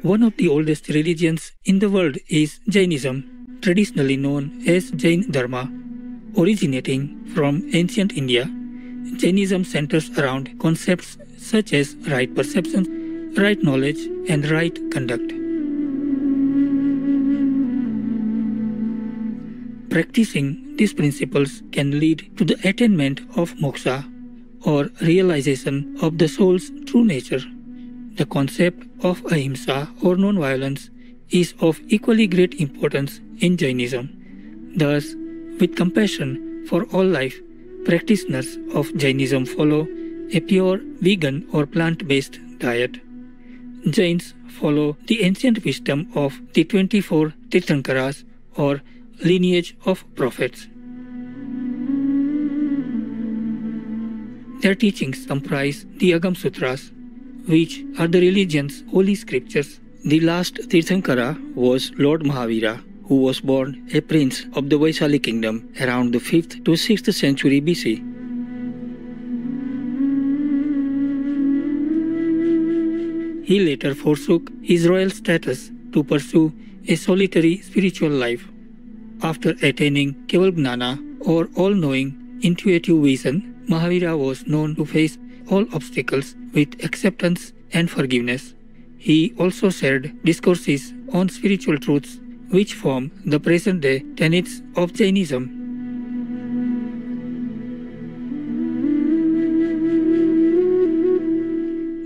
One of the oldest religions in the world is Jainism, traditionally known as Jain Dharma. Originating from ancient India, Jainism centers around concepts such as right perception, right knowledge, and right conduct. Practicing these principles can lead to the attainment of moksha, or realization of the soul's true nature. The concept of ahimsa or non-violence is of equally great importance in Jainism. Thus, with compassion for all life, practitioners of Jainism follow a pure vegan or plant-based diet. Jains follow the ancient wisdom of the 24 Tirthankaras or lineage of prophets. Their teachings comprise the Agam Sutras, which are the religion's holy scriptures. The last Tirthankara was Lord Mahavira, who was born a prince of the Vaishali kingdom around the 5th to 6th century BC. He later forsook his royal status to pursue a solitary spiritual life. After attaining Kevalgnana or all-knowing intuitive vision, Mahavira was known to face all obstacles with acceptance and forgiveness. He also shared discourses on spiritual truths which form the present-day tenets of Jainism.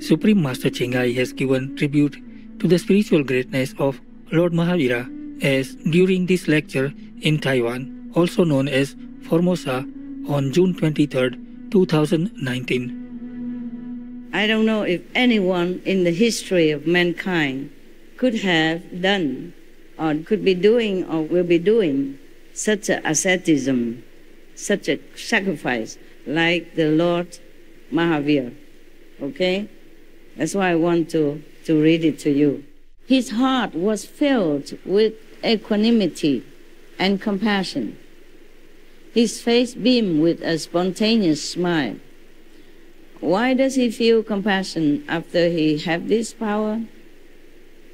Supreme Master Chengai has given tribute to the spiritual greatness of Lord Mahavira as during this lecture in Taiwan, also known as Formosa, on June 23, 2019. I don't know if anyone in the history of mankind could have done or could be doing or will be doing such a asceticism, such a sacrifice like the Lord Mahavir. Okay? That's why I want to read it to you. His heart was filled with equanimity and compassion. His face beamed with a spontaneous smile. Why does he feel compassion after he have this power?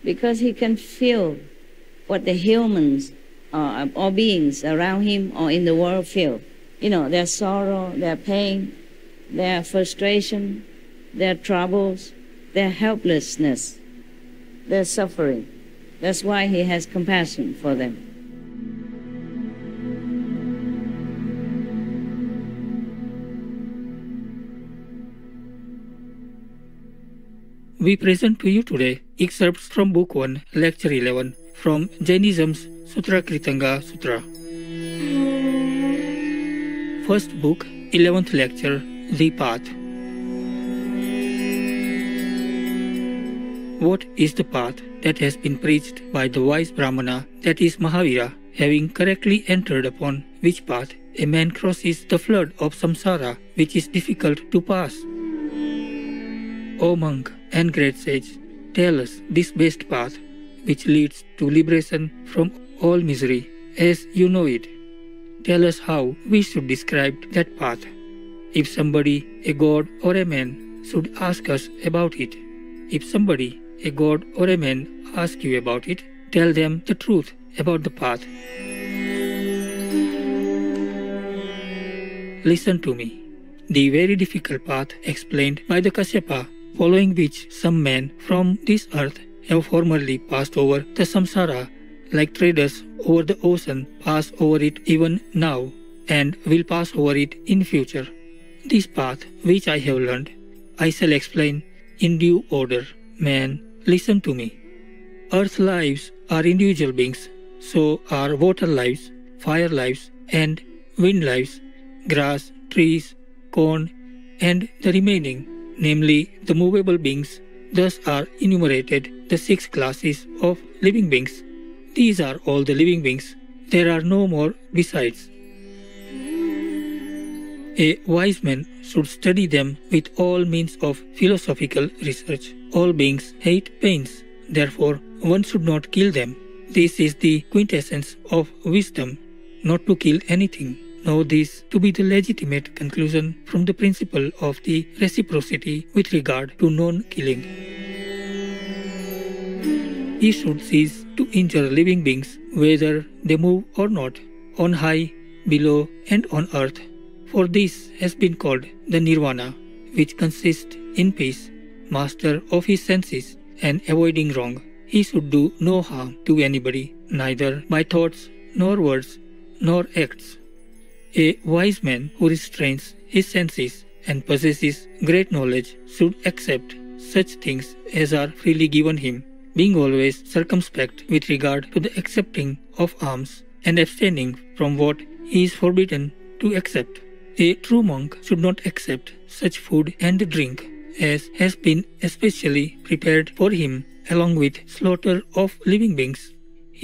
Because he can feel what the humans or beings around him or in the world feel. You know, their sorrow, their pain, their frustration, their troubles, their helplessness, their suffering. That's why he has compassion for them. We present to you today excerpts from Book 1, Lecture 11, from Jainism's Sutra Kritanga Sutra. First Book, 11th Lecture, The Path. What is the path that has been preached by the wise Brahmana, that is Mahavira, having correctly entered upon which path a man crosses the flood of samsara, which is difficult to pass? O monk and great sage, tell us this best path, which leads to liberation from all misery, as you know it. Tell us how we should describe that path. If somebody, a god or a man, should ask us about it, if somebody, a god or a man, ask you about it, tell them the truth about the path. Listen to me. The very difficult path explained by the Kasyapa, following which some men from this earth have formerly passed over the samsara, like traders over the ocean pass over it even now, and will pass over it in future. This path which I have learned, I shall explain in due order. Man, listen to me. Earth lives are individual beings, so are water lives, fire lives, and wind lives, grass, trees, corn, and the remaining, namely the movable beings. Thus are enumerated the 6 classes of living beings. These are all the living beings. There are no more besides. A wise man should study them with all means of philosophical research. All beings hate pains, therefore one should not kill them. This is the quintessence of wisdom, not to kill anything. Know this to be the legitimate conclusion from the principle of the reciprocity with regard to non-killing. he should cease to injure living beings, whether they move or not, on high, below, and on earth. For this has been called the nirvana, which consists in peace, master of his senses, and avoiding wrong. He should do no harm to anybody, neither by thoughts, nor words, nor acts. A wise man who restrains his senses and possesses great knowledge should accept such things as are freely given him, being always circumspect with regard to the accepting of alms and abstaining from what he is forbidden to accept. A true monk should not accept such food and drink as has been especially prepared for him, along with slaughter of living beings.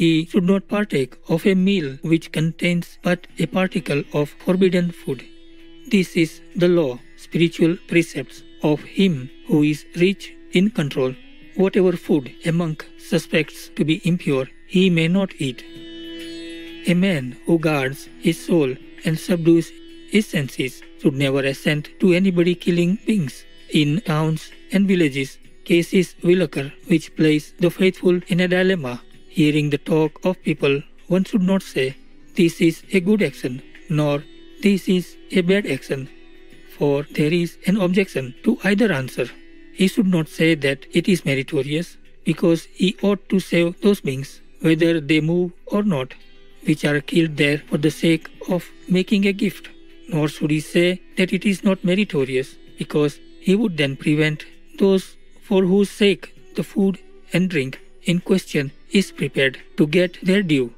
He should not partake of a meal which contains but a particle of forbidden food. This is the law, spiritual precepts of him who is rich in control. Whatever food a monk suspects to be impure, he may not eat. A man who guards his soul and subdues his senses should never assent to anybody killing beings. In towns and villages, cases will occur which place the faithful in a dilemma. Hearing the talk of people, one should not say, "This is a good action," nor "This is a bad action," for there is an objection to either answer. He should not say that it is meritorious, because he ought to save those beings, whether they move or not, which are killed there for the sake of making a gift. Nor should he say that it is not meritorious, because he would then prevent those for whose sake the food and drink in question is prepared to get their due.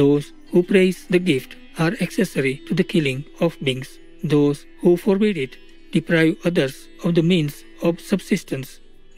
Those who praise the gift are accessory to the killing of beings. Those who forbid it deprive others of the means of subsistence.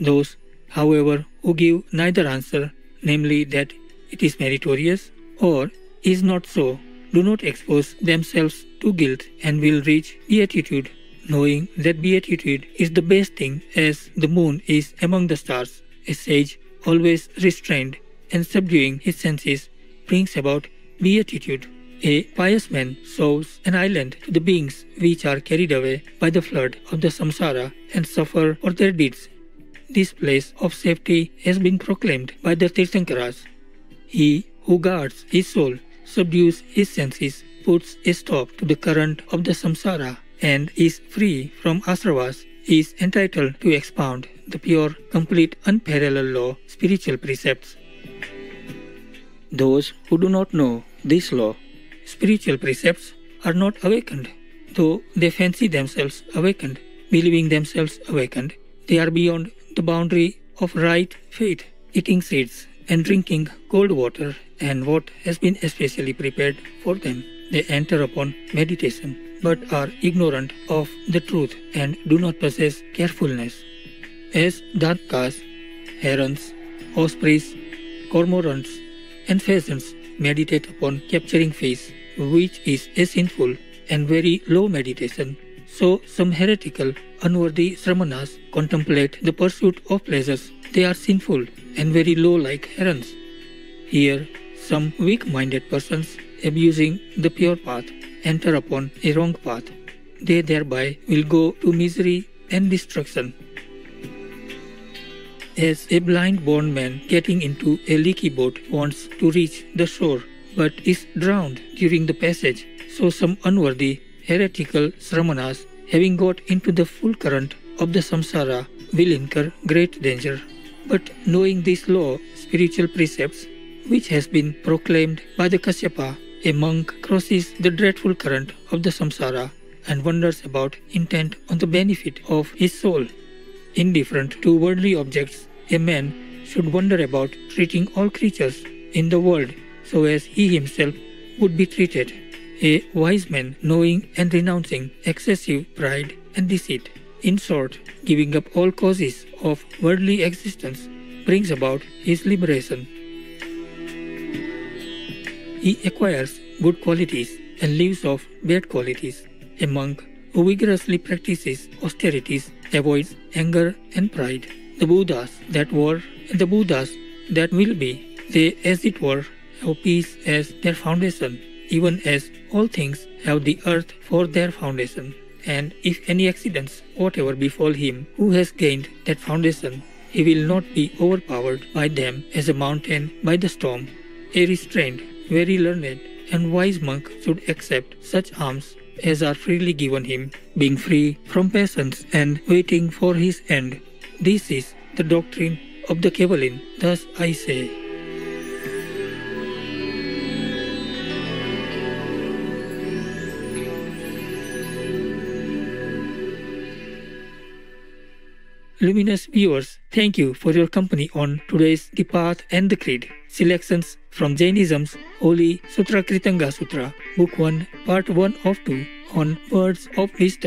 Those, however, who give neither answer, namely that it is meritorious or is not so, do not expose themselves to guilt and will reach beatitude, knowing that beatitude is the best thing as the moon is among the stars. A sage, always restrained and subduing his senses, brings about beatitude. A pious man sows an island to the beings which are carried away by the flood of the samsara and suffer for their deeds. This place of safety has been proclaimed by the Tirthankaras. He who guards his soul, subdues his senses, puts a stop to the current of the samsara, and is free from asravas, is entitled to expound the pure, complete, unparalleled law, spiritual precepts. Those who do not know this law, spiritual precepts, are not awakened, though they fancy themselves awakened, believing themselves awakened. They are beyond the boundary of right faith, eating seeds and drinking cold water and what has been especially prepared for them. They enter upon meditation, but are ignorant of the truth and do not possess carefulness. As darkas, herons, ospreys, cormorants, and pheasants meditate upon capturing fish, which is a sinful and very low meditation, so some heretical, unworthy sramanas contemplate the pursuit of pleasures. They are sinful and very low like herons. Here, some weak-minded persons, abusing the pure path, enter upon a wrong path. They thereby will go to misery and destruction. As a blind-born man getting into a leaky boat wants to reach the shore, but is drowned during the passage, so some unworthy, heretical sramanas, having got into the full current of the samsara, will incur great danger. But knowing this law, spiritual precepts, which has been proclaimed by the Kasyapa, a monk crosses the dreadful current of the samsara and wanders about intent on the benefit of his soul. Indifferent to worldly objects, a man should wander about treating all creatures in the world so as he himself would be treated. A wise man, knowing and renouncing excessive pride and deceit, in short, giving up all causes of worldly existence, brings about his liberation. He acquires good qualities and leaves off bad qualities. A monk who vigorously practices austerities avoids anger and pride. The Buddhas that were and the Buddhas that will be, they as it were have peace as their foundation, even as all things have the earth for their foundation. And if any accidents whatever befall him who has gained that foundation, He will not be overpowered by them as a mountain by the storm. A restrained, very learned, and wise monk should accept such alms as are freely given him, being free from passions and waiting for his end. This is the doctrine of the Kevallin, thus I say. Luminous viewers, thank you for your company on today's The Path and the Creed. Selections from Jainism's Holy Sutrakritanga Sutra, Book 1, Part 1 of 2 on Words of Wisdom.